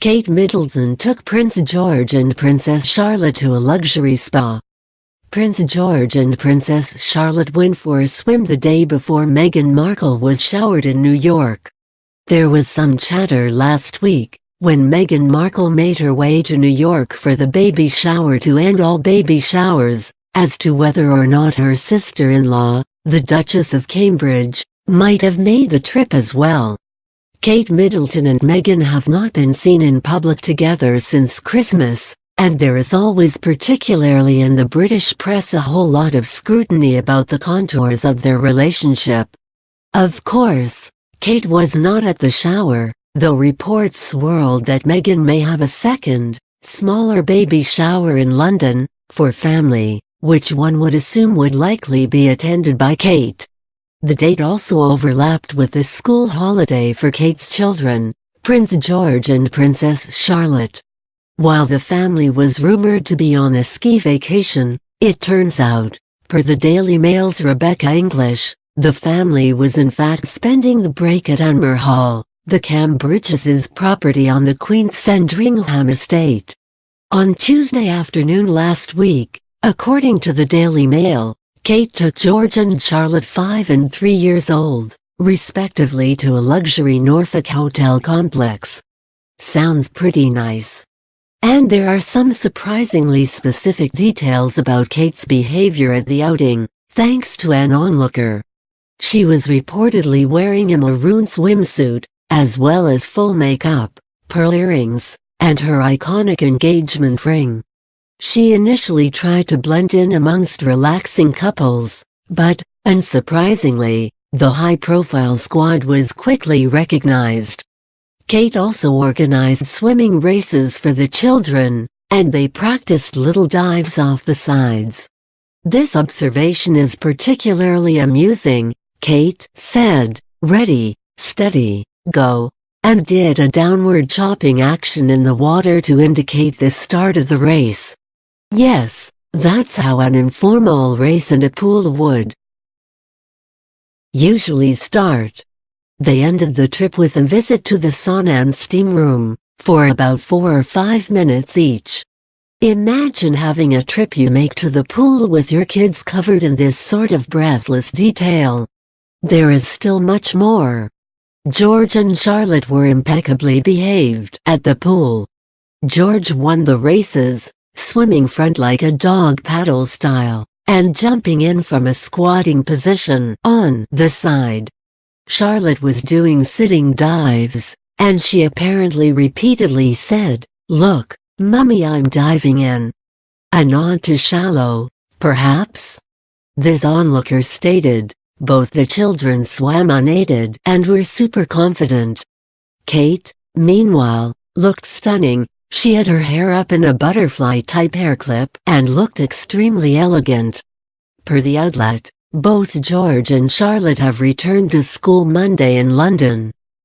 Kate Middleton took Prince George and Princess Charlotte to a luxury spa. Prince George and Princess Charlotte went for a swim the day before Meghan Markle was showered in New York. There was some chatter last week, when Meghan Markle made her way to New York for the baby shower to end all baby showers, as to whether or not her sister-in-law, the Duchess of Cambridge, might have made the trip as well. Kate Middleton and Meghan have not been seen in public together since Christmas, and there is always, particularly in the British press, a whole lot of scrutiny about the contours of their relationship. Of course, Kate was not at the shower, though reports swirled that Meghan may have a second, smaller baby shower in London, for family, which one would assume would likely be attended by Kate. The date also overlapped with the school holiday for Kate's children, Prince George and Princess Charlotte. While the family was rumored to be on a ski vacation, it turns out, per the Daily Mail's Rebecca English, the family was in fact spending the break at Anmer Hall, the Cambridges' property on the Queen's Sandringham estate. On Tuesday afternoon last week, according to the Daily Mail, Kate took George and Charlotte, 5 and 3 years old, respectively, to a luxury Norfolk hotel complex. Sounds pretty nice. And there are some surprisingly specific details about Kate's behavior at the outing, thanks to an onlooker. She was reportedly wearing a maroon swimsuit, as well as full makeup, pearl earrings, and her iconic engagement ring. She initially tried to blend in amongst relaxing couples, but, unsurprisingly, the high-profile squad was quickly recognized. Kate also organized swimming races for the children, and they practiced little dives off the sides. "This observation is particularly amusing," Kate said, "ready, steady, go," and did a downward chopping action in the water to indicate the start of the race. Yes, that's how an informal race in a pool would usually start. They ended the trip with a visit to the sauna and steam room, for about 4 or 5 minutes each. Imagine having a trip you make to the pool with your kids covered in this sort of breathless detail. There is still much more. George and Charlotte were impeccably behaved at the pool. George won the races, swimming front like a dog paddle style, and jumping in from a squatting position on the side. Charlotte was doing sitting dives, and she apparently repeatedly said, "Look, Mummy, I'm diving in." A nod to shallow, perhaps? This onlooker stated. Both the children swam unaided and were super confident. Kate, meanwhile, looked stunning. She had her hair up in a butterfly-type hair clip and looked extremely elegant. Per the outlet, both George and Charlotte have returned to school Monday in London.